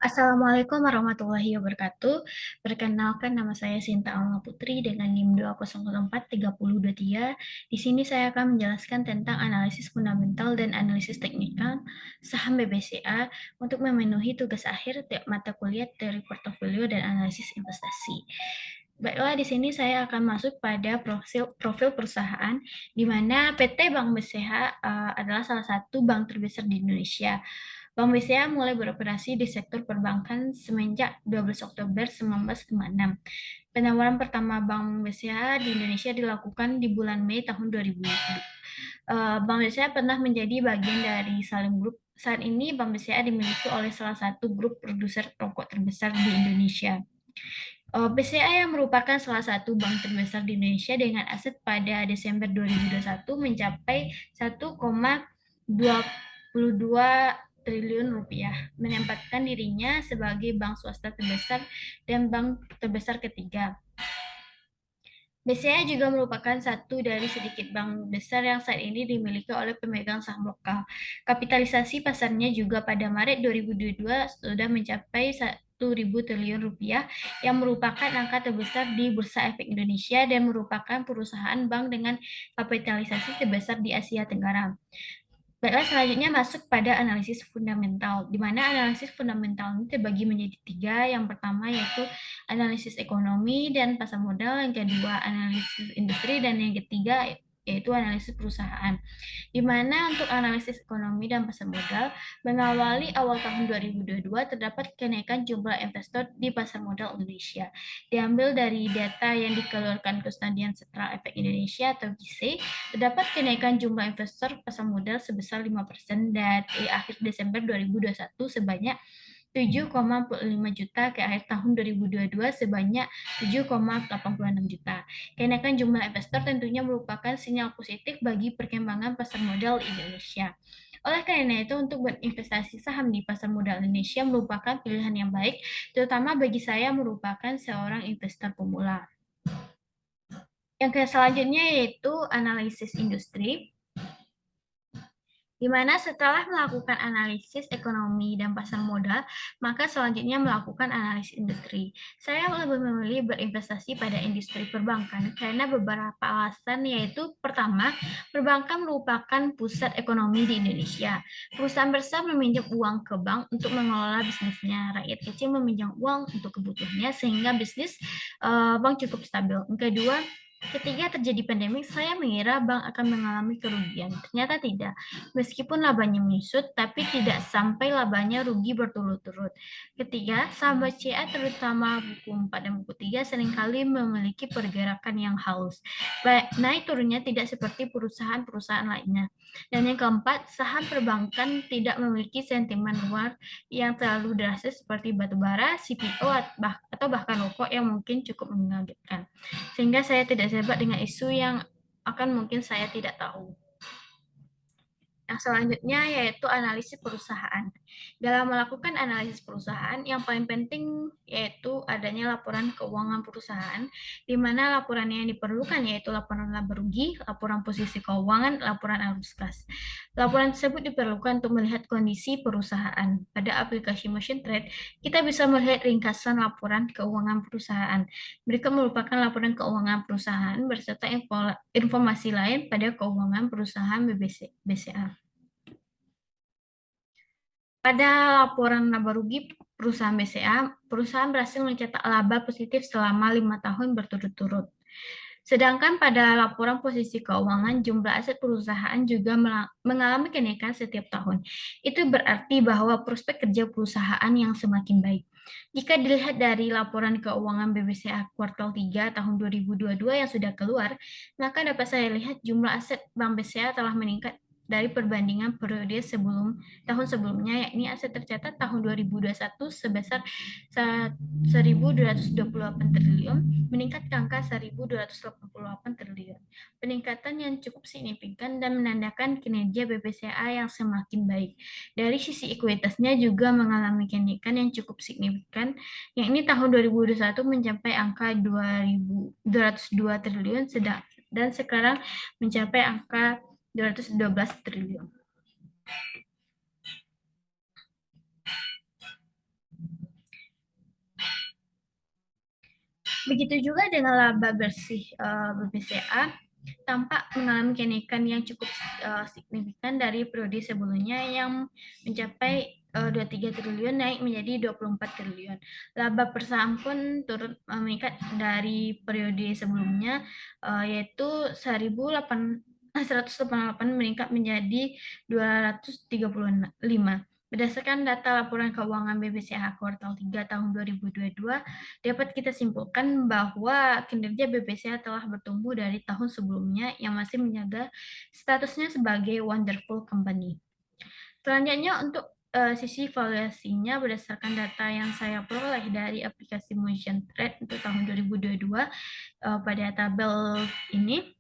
Assalamualaikum warahmatullahi wabarakatuh. Perkenalkan nama saya Sinta Alma Putri dengan NIM 20043023. Di sini saya akan menjelaskan tentang analisis fundamental dan analisis teknikal saham BBCA untuk memenuhi tugas akhir mata kuliah dari portofolio dan analisis investasi. Baiklah, di sini saya akan masuk pada profil perusahaan, di mana PT Bank BCA adalah salah satu bank terbesar di Indonesia. Bank BCA mulai beroperasi di sektor perbankan semenjak 12 Oktober 1956. Penawaran pertama Bank BCA di Indonesia dilakukan di bulan Mei tahun 2000. Bank BCA pernah menjadi bagian dari Salim Group. Saat ini Bank BCA dimiliki oleh salah satu grup produser rokok terbesar di Indonesia. BCA yang merupakan salah satu bank terbesar di Indonesia dengan aset pada Desember 2021 mencapai 1,22 triliun rupiah, menempatkan dirinya sebagai bank swasta terbesar dan bank terbesar ketiga. BCA juga merupakan satu dari sedikit bank besar yang saat ini dimiliki oleh pemegang saham lokal. Kapitalisasi pasarnya juga pada Maret 2022 sudah mencapai 1.000 triliun rupiah yang merupakan angka terbesar di Bursa Efek Indonesia dan merupakan perusahaan bank dengan kapitalisasi terbesar di Asia Tenggara. Baiklah, selanjutnya masuk pada analisis fundamental, di mana analisis fundamental ini terbagi menjadi tiga. Yang pertama yaitu analisis ekonomi dan pasar modal, yang kedua analisis industri, dan yang ketiga yaitu analisis perusahaan. Di mana untuk analisis ekonomi dan pasar modal, mengawali awal tahun 2022 terdapat kenaikan jumlah investor di pasar modal Indonesia. Diambil dari data yang dikeluarkan Custodian Central Efek Indonesia atau GISE, terdapat kenaikan jumlah investor pasar modal sebesar 5% dari akhir Desember 2021 sebanyak 7,45 juta ke akhir tahun 2022 sebanyak 7,86 juta. Kenaikan jumlah investor tentunya merupakan sinyal positif bagi perkembangan pasar modal Indonesia. Oleh karena itu, untuk berinvestasi saham di pasar modal Indonesia merupakan pilihan yang baik, terutama bagi saya merupakan seorang investor pemula. Yang selanjutnya yaitu analisis industri, di mana setelah melakukan analisis ekonomi dan pasar modal, maka selanjutnya melakukan analisis industri. Saya lebih memilih berinvestasi pada industri perbankan karena beberapa alasan, yaitu pertama, perbankan merupakan pusat ekonomi di Indonesia. Perusahaan besar meminjam uang ke bank untuk mengelola bisnisnya. Rakyat kecil meminjam uang untuk kebutuhannya sehingga bisnis bank cukup stabil. Yang kedua, ketika terjadi pandemi, saya mengira bank akan mengalami kerugian. Ternyata tidak. Meskipun labanya menyusut, tapi tidak sampai labanya rugi berturut-turut. Ketiga, saham BCA terutama buku 4 dan buku 3 seringkali memiliki pergerakan yang halus. Naik turunnya tidak seperti perusahaan-perusahaan lainnya. Dan yang keempat, saham perbankan tidak memiliki sentimen luar yang terlalu drastis seperti batubara, CPO, atau bahkan rokok yang mungkin cukup mengagetkan. Sehingga saya tidak terlibat dengan isu yang akan mungkin saya tidak tahu. Yang selanjutnya yaitu analisis perusahaan. Dalam melakukan analisis perusahaan, yang paling penting yaitu adanya laporan keuangan perusahaan, di mana laporan yang diperlukan yaitu laporan laba rugi, laporan posisi keuangan, laporan arus kas. Laporan tersebut diperlukan untuk melihat kondisi perusahaan. Pada aplikasi Motion Trade, kita bisa melihat ringkasan laporan keuangan perusahaan. Berikut merupakan laporan keuangan perusahaan beserta informasi lain pada keuangan perusahaan BCA. Pada laporan laba rugi perusahaan BCA, perusahaan berhasil mencetak laba positif selama 5 tahun berturut-turut. Sedangkan pada laporan posisi keuangan, jumlah aset perusahaan juga mengalami kenaikan setiap tahun. Itu berarti bahwa prospek kerja perusahaan yang semakin baik. Jika dilihat dari laporan keuangan BBCA kuartal 3 tahun 2022 yang sudah keluar, maka dapat saya lihat jumlah aset Bank BCA telah meningkat dari perbandingan periode tahun sebelumnya, yakni aset tercatat tahun 2021 sebesar 1.228 triliun, meningkat ke angka 1.288 triliun. Peningkatan yang cukup signifikan dan menandakan kinerja BBCA yang semakin baik. Dari sisi ekuitasnya juga mengalami kenaikan yang cukup signifikan, yakni tahun 2021 mencapai angka 2.202 triliun, dan sekarang mencapai angka 212 triliun. Begitu juga dengan laba bersih BBCA tampak mengalami kenaikan yang cukup signifikan dari periode sebelumnya yang mencapai 23 triliun naik menjadi 24 triliun. Laba per saham pun turut meningkat dari periode sebelumnya yaitu 1.188 meningkat menjadi 235. Berdasarkan data laporan keuangan BBCA kuartal 3 tahun 2022, dapat kita simpulkan bahwa kinerja BPCA telah bertumbuh dari tahun sebelumnya yang masih menjaga statusnya sebagai wonderful company. Selanjutnya untuk sisi valuasinya berdasarkan data yang saya peroleh dari aplikasi Motion Trade untuk tahun 2022 pada tabel ini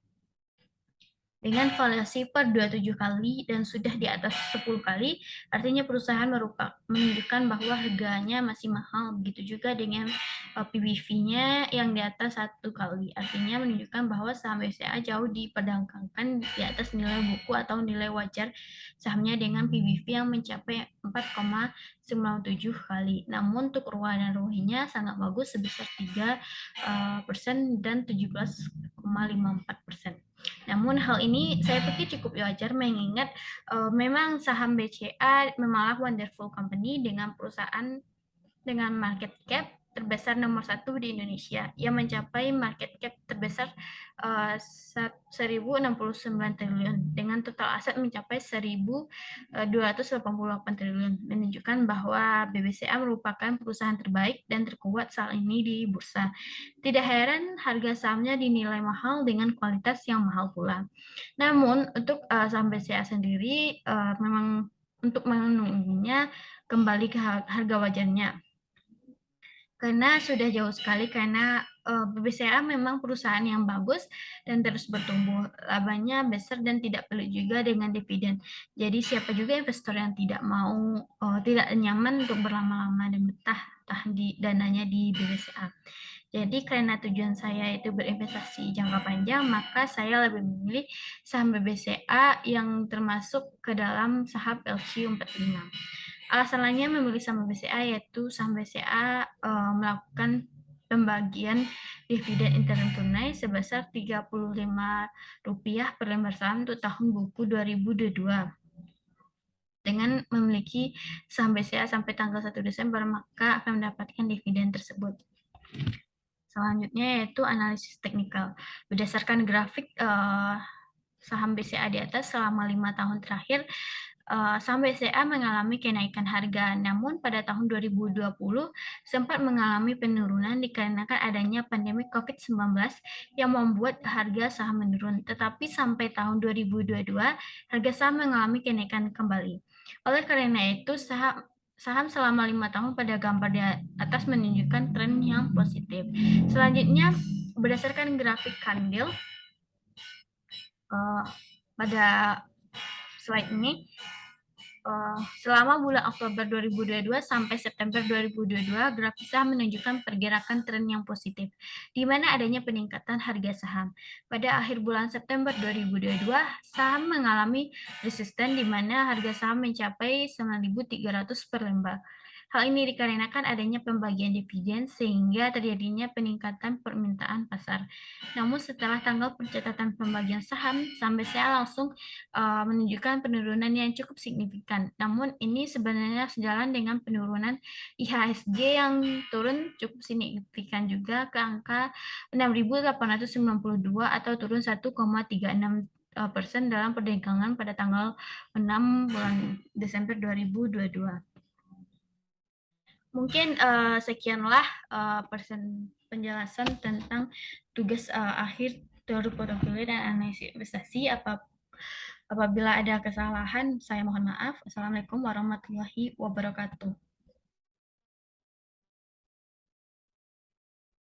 dengan valuasi per 27 kali dan sudah di atas 10 kali, artinya perusahaan menunjukkan bahwa harganya masih mahal. Begitu juga dengan PBV-nya yang di atas 1 kali, artinya menunjukkan bahwa saham BCA jauh diperdagangkan di atas nilai buku atau nilai wajar sahamnya dengan PBV yang mencapai 4,97 kali. Namun untuk ROA dan ROE-nya sangat bagus sebesar 3% dan 17,54%. Namun hal ini saya pikir cukup wajar mengingat memang saham BCA memang wonderful company dengan perusahaan dengan market cap terbesar nomor 1 di Indonesia yang mencapai market cap terbesar 1.069 triliun dengan total aset mencapai 1.288 triliun, menunjukkan bahwa BBCA merupakan perusahaan terbaik dan terkuat saat ini di bursa. Tidak heran harga sahamnya dinilai mahal dengan kualitas yang mahal pula. Namun untuk saham BCA sendiri memang untuk menunggunya kembali ke harga wajarnya karena sudah jauh sekali karena BBCA memang perusahaan yang bagus dan terus bertumbuh, labanya besar dan tidak perlu juga dengan dividen. Jadi siapa juga investor yang tidak mau tidak nyaman untuk berlama-lama dan betah di dananya di BBCA. Jadi karena tujuan saya itu berinvestasi jangka panjang, maka saya lebih memilih saham BBCA yang termasuk ke dalam saham LQ45. Alasan lainnya memilih saham BCA yaitu saham BCA melakukan pembagian dividen intern tunai sebesar Rp35 per lembar saham untuk tahun buku 2022. Dengan memiliki saham BCA sampai tanggal 1 Desember, maka akan mendapatkan dividen tersebut. Selanjutnya yaitu analisis teknikal. Berdasarkan grafik saham BCA di atas selama 5 tahun terakhir, saham BCA mengalami kenaikan harga, namun pada tahun 2020 sempat mengalami penurunan dikarenakan adanya pandemi COVID-19 yang membuat harga saham menurun. Tetapi sampai tahun 2022, harga saham mengalami kenaikan kembali. Oleh karena itu, saham selama 5 tahun pada gambar di atas menunjukkan tren yang positif. Selanjutnya, berdasarkan grafik kandil, pada slide ini, selama bulan Oktober 2022 sampai September 2022, grafik saham menunjukkan pergerakan tren yang positif, di mana adanya peningkatan harga saham. Pada akhir bulan September 2022, saham mengalami resisten di mana harga saham mencapai 9.300 per lembar. Hal ini dikarenakan adanya pembagian dividen sehingga terjadinya peningkatan permintaan pasar. Namun setelah tanggal pencatatan pembagian saham, BCA langsung menunjukkan penurunan yang cukup signifikan. Namun ini sebenarnya sejalan dengan penurunan IHSG yang turun cukup signifikan juga ke angka 6.892 atau turun 1,36% dalam perdagangan pada tanggal 6 bulan Desember 2022. Mungkin sekianlah penjelasan tentang tugas akhir teori portofolio dan analisis investasi. Apabila ada kesalahan, saya mohon maaf. Assalamualaikum warahmatullahi wabarakatuh.